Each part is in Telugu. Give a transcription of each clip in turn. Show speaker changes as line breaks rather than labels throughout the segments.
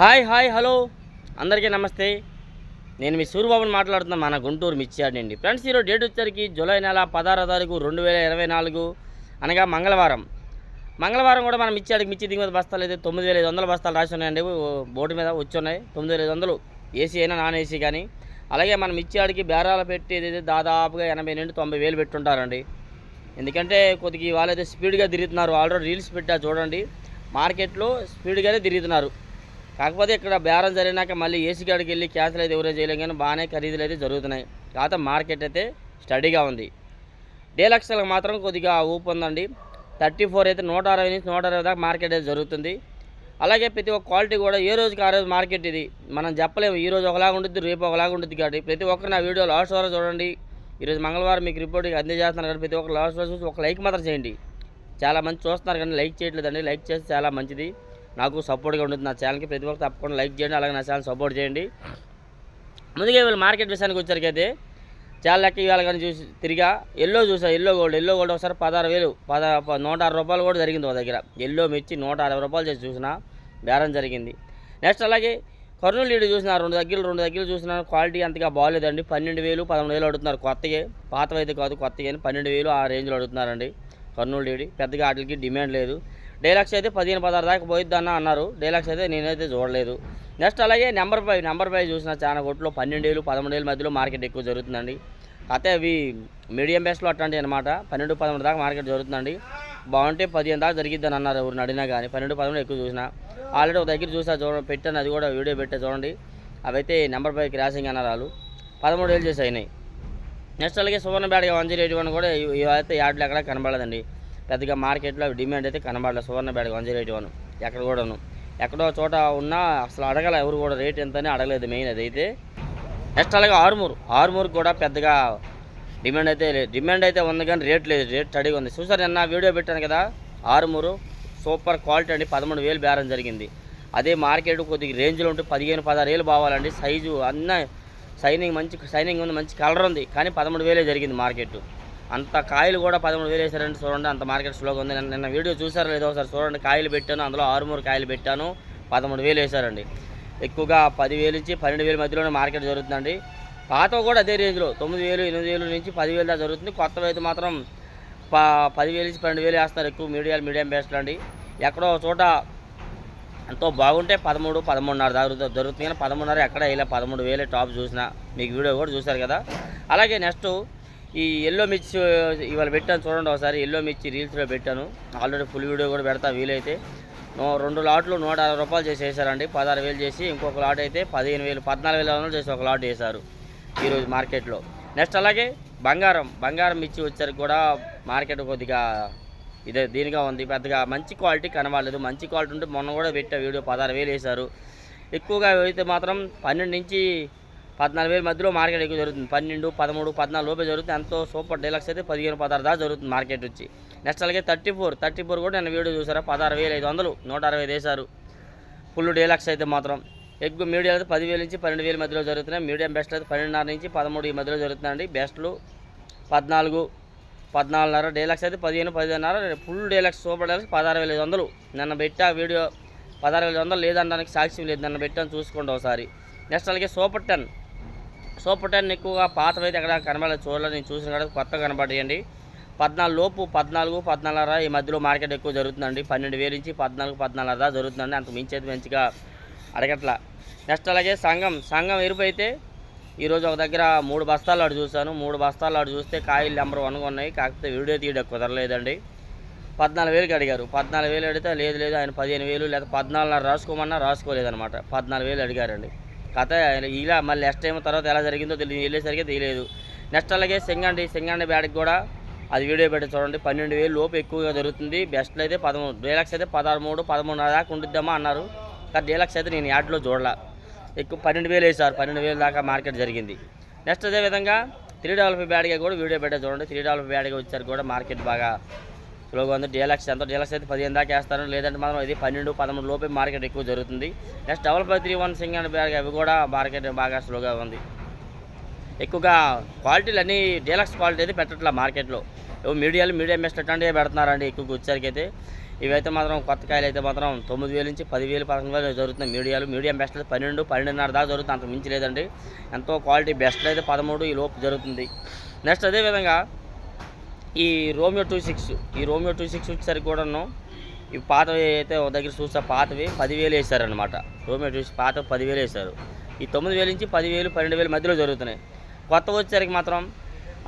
హాయ్ హాయ్ హలో అందరికీ నమస్తే. నేను మీ సూర్యబాబుని మాట్లాడుతున్నాను, మన గుంటూరు మిర్చి యార్డ్ నుండి. ఫ్రెండ్స్, ఈరోజు డేట్ వచ్చేసరికి జూలై నెల 16వ తారీఖు 2024 అనగా మంగళవారం కూడా మన మిర్చి యార్డ్కి మిర్చి దిగుమతి బస్తాలు అయితే 9,500 బస్తాలు రాసి ఉన్నాయండి. బోర్డు మీద వచ్చి ఉన్నాయి 9,500 ఏసీ అయినా నాన్ ఏసీ కానీ. అలాగే మన మిర్చి యార్డ్కి బేరాలు పెట్టి ఏదైతే దాదాపుగా 80 నుండి 90 వేలు పెట్టుంటారండి. ఎందుకంటే కొద్దిగా వాళ్ళైతే స్పీడ్గా తిరుగుతున్నారు. ఆల్రెడీ రీల్స్ పెట్టా చూడండి, మార్కెట్లో స్పీడ్గానే తిరుగుతున్నారు. కాకపోతే ఇక్కడ బేరం జరిగినాక మళ్ళీ ఏసీ కాడికి వెళ్ళి క్యాన్సిల్ అయితే ఎవరో చేయలేం, కానీ బాగానే ఖరీదులు అయితే జరుగుతున్నాయి. కాకపోతే మార్కెట్ అయితే స్టడీగా ఉంది. డీలక్స్లకు మాత్రం కొద్దిగా ఊపు ఉందండి. 34 అయితే 160 నుంచి 160 దాకా మార్కెట్ అయితే జరుగుతుంది. అలాగే ప్రతి ఒక్క క్వాలిటీ కూడా ఏ రోజుకి ఆ రోజు మార్కెట్ ఇది మనం చెప్పలేము. ఈ రోజు ఒకలాగా ఉంటుంది, రేపు ఒకలాగా ఉంటుంది. కాబట్టి ప్రతి ఒక్కరు నా వీడియో లాస్ట్ వరకు చూడండి. ఈరోజు మంగళవారం మీకు రిపోర్ట్ అందజేస్తున్నారు కాబట్టి ప్రతి ఒక్క లాస్ట్ వరకు చూసి ఒక లైక్ మాత్రం చేయండి. చాలా మంది చూస్తున్నారు కానీ లైక్ చేయట్లేదండి. లైక్ చేస్తే చాలా మంచిది, నాకు సపోర్ట్గా ఉంటుంది. నా ఛానల్కి ప్రతి ఒక్కరు తప్పకుండా లైక్ చేయండి, అలాగే నా ఛానల్ సపోర్ట్ చేయండి. ముందుగా వీళ్ళు మార్కెట్ విషయానికి వచ్చేసరికైతే చాలా లెక్క ఇవాళ కానీ చూసి తిరిగా ఎల్లో గోల్డ్ ఒకసారి 16,000 106 రూపాయలు కూడా జరిగింది ఒక దగ్గర. ఎల్లో మిర్చి 160 రూపాయలు చేసి చూసినా బేరం జరిగింది. నెక్స్ట్ అలాగే కర్నూలు లీడ్ చూసిన రెండు దగ్గర చూసిన క్వాలిటీ అంతగా బాగాలేదండి. 12,000 13,000 అడుగుతున్నారు. కొత్తగా పాతవైతే కాదు, కొత్తగా 12,000 ఆ రేంజ్లో అడుగుతున్నారండి కర్నూలు లీడ్. పెద్దగా వాటికి డిమాండ్ లేదు. డైలాక్స్ అయితే 15-16 దాకా పోయిద్దని అన్నారు. డైలాక్స్ అయితే నేనైతే చూడలేదు. నెక్స్ట్ అలాగే నెంబర్ 5 చూసిన చాలా కొట్లో 12,000 13,000 మధ్యలో మార్కెట్ ఎక్కువ జరుగుతుందండి. అయితే అవి మీడియం బేస్లో అట్లాంటివి అనమాట. 12-13 దాకా మార్కెట్ జరుగుతుందండి. బాగుంటే 15 దాకా జరిగిద్దని అన్నారు ఎవరిని అడిగినా కానీ. 12-13 ఎక్కువ చూసిన. ఆల్రెడీ ఒక దగ్గర చూసా పెట్టాను, అది కూడా వీడియో పెట్టా చూడండి. అవైతే నెంబర్ 5 క్రాసింగ్ అన్నారు వాళ్ళు. 13,000 చేసి అయినాయి. నెక్స్ట్ అలాగే సువర్ణబేడగా 181 కూడా ఇవైతే యాడ్లు ఎక్కడ కనబడదండి. పెద్దగా మార్కెట్లో డిమాండ్ అయితే కనబడలేదు. సువర్ణబేడగా 181 ఎక్కడ కూడాను ఎక్కడో చోట ఉన్నా అసలు అడగల, ఎవరు కూడా రేట్ ఎంతని అడగలేదు మెయిన్ అదైతే. నెక్స్ట్ అలాగే ఆరుమూరు కూడా పెద్దగా డిమాండ్ అయితే ఉంది కానీ రేట్ లేదు. రేట్ స్టడీగా ఉంది. చూసారు, నిన్న వీడియో పెట్టాను కదా, ఆరుమూరు సూపర్ క్వాలిటీ అండి. 13,000 బేరం జరిగింది. అదే మార్కెట్ కొద్దిగా రేంజ్లో ఉంటే 15-16 బావాలండి. సైజు అన్న షైనింగ్ ఉంది, మంచి కలర్ ఉంది. కానీ 13,000 జరిగింది మార్కెట్. అంత కాయలు కూడా 13,000 వేసారండి. చూడండి, అంత మార్కెట్ స్లోగా ఉంది. నిన్న వీడియో చూసారో లేదో ఒకసారి చూడండి. కాయలు పెట్టాను, అందులో 6 కాయలు పెట్టాను, 13,000 వేసారండి. ఎక్కువగా 10,000 నుంచి 12,000 మధ్యలోనే మార్కెట్ జరుగుతుందండి. పాత కూడా అదే రేంజ్లో 9,000 8,000 నుంచి 10,000 దాకా జరుగుతుంది. కొత్తవి అయితే మాత్రం 10,000 నుంచి 12,000 వేస్తున్నారు. ఎక్కువ మీడియం బేస్లో అండి. ఎక్కడో చోట ఎంతో బాగుంటే 13-13.5 దాకా జరుగుతుంది. కానీ 13.5 ఎక్కడ వేయలే. 13,000 టాప్ చూసిన, మీకు వీడియో కూడా చూసారు కదా. అలాగే నెక్స్ట్ ఈ ఎల్లో మిర్చి ఇవాళ పెట్టాను చూడండి ఒకసారి. ఎల్లో మిర్చి రీల్స్లో పెట్టాను, ఆల్రెడీ ఫుల్ వీడియో కూడా పెడతా వీలైతే. 2 లాట్లు 160 రూపాయలు చేసి వేసారండి. 16,000 చేసి ఇంకొక లాట్ అయితే 15,000 14,500 చేసి ఒక లాట్ వేశారు ఈరోజు మార్కెట్లో. నెక్స్ట్ అలాగే బంగారం మిర్చి వచ్చేసరికి కూడా మార్కెట్ కొద్దిగా దీనిగా ఉంది. పెద్దగా మంచి క్వాలిటీ కనబడలేదు. మంచి క్వాలిటీ ఉంటే మొన్న కూడా పెట్టా వీడియో, 16,000 వేశారు. ఎక్కువగా అయితే మాత్రం 12 నుంచి 14,000 మధ్యలో మార్కెట్ ఎక్కువ జరుగుతుంది. 12, 13, 14 లోపే జరుగుతుంది. ఎంతో సూపర్ డీలక్స్ అయితే 15-16 దాకా జరుగుతుంది మార్కెట్ వచ్చి. నెక్స్ట్ అలాగే 34 కూడా నేను వీడియో చూసారా, 16,500 160 వేశారు. ఫుల్ డీలక్స్ అయితే మాత్రం. ఎక్కువ మీడియం అయితే 10,000 నుంచి 12,000 మధ్యలో జరుగుతున్నాయి. మీడియం బెస్ట్ అయితే 12.5 నుంచి 13 ఈ మధ్యలో జరుగుతుందండి. బెస్ట్లు 14.5 డీలక్స్ అయితే 15-15.5. Full deluxe super deluxe 16,500. నన్ను పెట్టా వీడియో 16,500 లేదనడానికి సాక్ష్యం లేదు. నన్ను పెట్టాను చూసుకోండి ఒకసారి. నెక్స్ట్ అలాగే సూపర్ 10 ఎక్కువగా పాతవైతే ఎక్కడ కనబడలేదు. చూడలేదు, నేను చూసిన కదా కొత్తగా కనబడేయండి. 14 లోపు 14-14.5 ఈ మధ్యలో మార్కెట్ ఎక్కువ జరుగుతుందండి. 12,000 నుంచి 14-14.5 దాకా జరుగుతుందండి. అంత మించి అయితే మంచిగా అడగట్లా. నెక్స్ట్ అలాగే సంఘం ఎరుపు అయితే ఈరోజు ఒక దగ్గర 3 బస్తాలు అటు చూశాను. 3 బస్తాలు అటు చూస్తే కాయలు నెంబర్ 1గా ఉన్నాయి. కాకపోతే వీడియో తీయడం కుదరలేదండి. 14,000కి అడిగారు. 14,000 అడిగితే లేదు ఆయన 15,000 లేదా 14.5 రాసుకోమన్నా రాసుకోలేదనమాట. 14,000 అడిగారండి. కథ ఇలా మళ్ళీ నెక్స్ట్ టైం తర్వాత ఎలా జరిగిందో తెలియదు, వెళ్ళేసరికి తెలియలేదు. నెక్స్ట్ అలాగే సింగండి బ్యాడ్కి కూడా అది వీడియో పెట్టి చూడండి. 12,000 లోపు ఎక్కువగా జరుగుతుంది. బెస్ట్లో అయితే 13, డీలక్స్ అయితే 13 దాకా ఉండిద్దామా అన్నారు. కానీ డీలక్స్ అయితే నేను యాడ్లో చూడాల. ఎక్కువ 12,000 వేసారు. 12,000 దాకా మార్కెట్ జరిగింది. నెక్స్ట్ అదేవిధంగా 355 బ్యాడ్గా కూడా వీడియో పెట్టా చూడండి. 355 బ్యాడ్గా వచ్చారు కూడా మార్కెట్ బాగా స్లోగా ఉంది. డీలక్స్ అయితే 15 దాకా వేస్తారు. లేదంటే మాత్రం ఇది 12-13 లోపే మార్కెట్ ఎక్కువ జరుగుతుంది. నెక్స్ట్ 5531 సింగండి బ్యాగ్ అవి కూడా మార్కెట్ బాగా స్లోగా ఉంది. ఎక్కువగా క్వాలిటీలు అన్నీ డీలక్స్ క్వాలిటీ అయితే పెట్టట్లా మార్కెట్లో. మీడియం బెస్ట్ అట్లాంటివి పెడుతున్నారండి ఎక్కువగా వచ్చేసరికి అయితే. ఇవైతే మాత్రం కొత్త కాయలు అయితే మాత్రం 9,000 నుంచి 10,000 11,000 జరుగుతున్నాయి మీడియాలు. మీడియం బెస్ట్ అయితే 12, 12.5 దాకా జరుగుతుంది, అంత మించి లేదండి. ఎంతో క్వాలిటీ బెస్ట్లో అయితే 13 ఈ లోపు జరుగుతుంది. నెక్స్ట్ అదేవిధంగా ఈ రోమియో 26, ఈ రోమియో 26 వచ్చేసరికి కూడాను ఇవి పాతవి అయితే ఒక దగ్గర చూసా, పాతవి 10,000 వేసారనమాట. రోమియో 26 పాత 10,000 వేశారు. ఈ 9,000 నుంచి 10,000, 12,000 మధ్యలో జరుగుతున్నాయి. కొత్తవి వచ్చేసరికి మాత్రం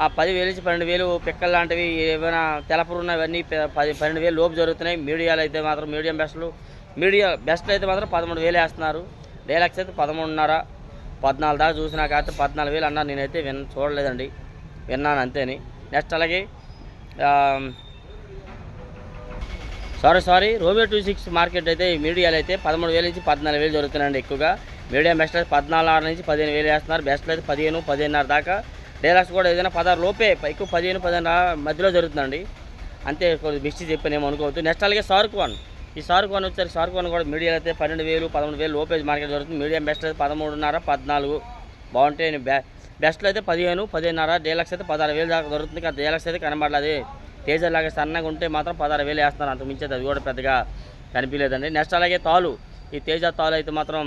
ఆ 10,000 నుంచి 12,000 పిక్కలు లాంటివి ఏమైనా తెలపరున్న ఇవన్నీ 12,000 లోపు జరుగుతున్నాయి. మీడియాలు అయితే మాత్రం మీడియం బెస్ట్లు, మీడియా బెస్ట్లు అయితే మాత్రం 13,000 వేస్తున్నారు. డీలక్స్ అయితే 13.5, 14 దాకా చూసినా కాబట్టి 14,000 అన్నారు. నేనైతే చూడలేదండి, విన్నాను అంతేని. నెక్స్ట్ అలాగే సారీ రోమియో 26 మార్కెట్ అయితే మీడియాలు అయితే 13,000 నుంచి 14,000 జరుగుతున్నాయండి ఎక్కువగా. మీడియం బెస్ట్ అయితే 14.5 నుంచి 15,000 వేస్తున్నారు. బెస్ట్లో అయితే 15, 15.5 దాకా. డీలక్స్ కూడా ఏదైనా 16 లోపే, ఎక్కువ 15, 15 మధ్యలో జరుగుతుందండి. అంతే, కొద్దిగా మిస్టేక్ చెప్పాను ఏమో అనుకోవద్దు. నెక్స్ట్ అలాగే షార్క్ వన్, ఈ షార్క్ వన్ వచ్చారు. షార్క్ వన్ కూడా మీడియాలు అయితే 12,000, 13,000 లోపే మార్కెట్ జరుగుతుంది. మీడియం బెస్ట్ అయితే 13.5, 14 బాగుంటాయి. బెస్ట్లో అయితే 15, 15.5. డీలక్స్ అయితే 16,000 దాకా దొరుకుతుంది. కానీ డీలక్స్ అయితే కనబడలేదు. తేజర్ లాగా సన్నగా ఉంటే మాత్రం 16,000 వేస్తున్నారు, అంత మించేది అది కూడా పెద్దగా కనిపించలేదండి. నెక్స్ట్ అలాగే తాలు, ఈ తేజ తాలు అయితే మాత్రం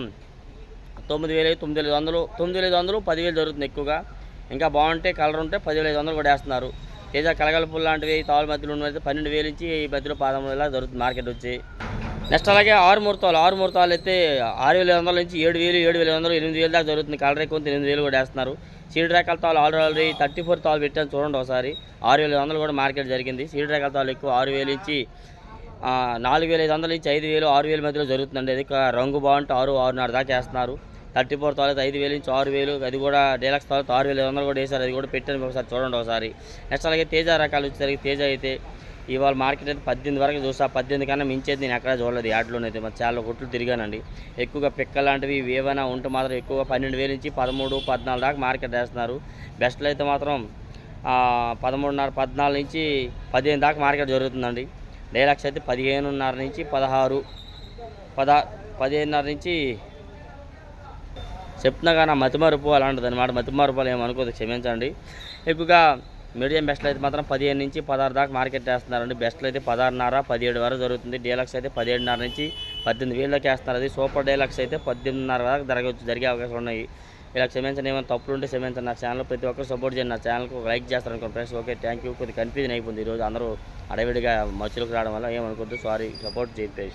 9,000, 9,500, 9,500, 10,000 జరుగుతుంది ఎక్కువగా. ఇంకా బాగుంటే కలర్ ఉంటే 10,500 కూడా వేస్తున్నారు. తేజ కలగలుపులు లాంటివి తాలు మధ్యలో ఉన్నది 12,000 నుంచి ఈ మధ్యలో 13,000 దొరుకుతుంది మార్కెట్ వచ్చి. నెక్స్ట్ అలాగే ఆరుమూరు తాలు అయితే 6,500 నుంచి 7,000, 7,500, 8,000 దాకా జరుగుతుంది. కలర్ ఎక్కువ 8,000 కూడా వేస్తున్నారు. సీడ్ రకాల తాలు ఆల్రెడీ 34 తాలు పెట్టాను చూడండి ఒకసారి. 6,500 కూడా మార్కెట్ జరిగింది. సీడ్ రకాల తాలు ఎక్కువ 6,000 నుంచి 4,500 నుంచి 5,000, 6,000 మధ్యలో జరుగుతుందండి. అది రంగు బాగుంటే 6, 6.5 దాకా వేస్తున్నారు. 34 తాలు అయితే 5,000 నుంచి 6,000, అది కూడా డీలక్స్ తాలు 6,500 కూడా వేశారు. అది కూడా పెట్టాను ఒకసారి చూడండి ఒకసారి. నెక్స్ట్ అలాగే తేజ రకాలు వచ్చేసరికి తేజ అయితే ఇవాళ మార్కెట్ అయితే 18 వరకు చూసా. 18 కన్నా మించేది నేను ఎక్కడా చూడలేదు. యాడ్లోనైతే మరి చాలా కొట్లు తిరిగానండి. ఎక్కువగా పిక్క లాంటివి ఏవైనా ఉంటే మాత్రం ఎక్కువగా 12,000 నుంచి 13, 14 దాకా మార్కెట్ వేస్తున్నారు. బెస్ట్లో అయితే మాత్రం 13.5, 14 నుంచి 15 దాకా మార్కెట్ జరుగుతుందండి. డీలక్స్ అయితే 15.5 నుంచి 16, 15.5 నుంచి చెప్తున్నా కానీ మతిమరుపు అలాంటిది అనమాట. మతిమరుపులు ఏమనుకోదు, క్షమించండి. ఎక్కువగా మీడియం బెస్ట్లో అయితే మాత్రం 15 నుంచి 16 దాకా మార్కెట్ వేస్తున్నారండి. బెస్ట్లో అయితే 16.5, 17 వరకు జరుగుతుంది. డీలక్స్ అయితే 17.5 నుంచి 18,000 వేస్తున్నారు. అది సూపర్ డీలక్స్ అయితే 18.5 దాకా జరిగే అవకాశాలు ఉన్నాయి. ఇలా క్షమించండి, ఏమైనా తప్పులు ఉంటే క్షమించండి. నా ఛానల్ ప్రతి ఒక్కరు సపోర్ట్ చేయండి. నా ఛానల్కి ఒక లైక్ చేస్తారు అనుకోండి ఫ్రెండ్స్. Okay, thank you. కొద్దిగా కన్ఫ్యూజన్ అయిపోయింది ఈరోజు, అందరూ అడవిడిగా మధ్యలోకి రావడం వల్ల ఏమనుకోద్దు, సారీ. సపోర్ట్ చేయండి.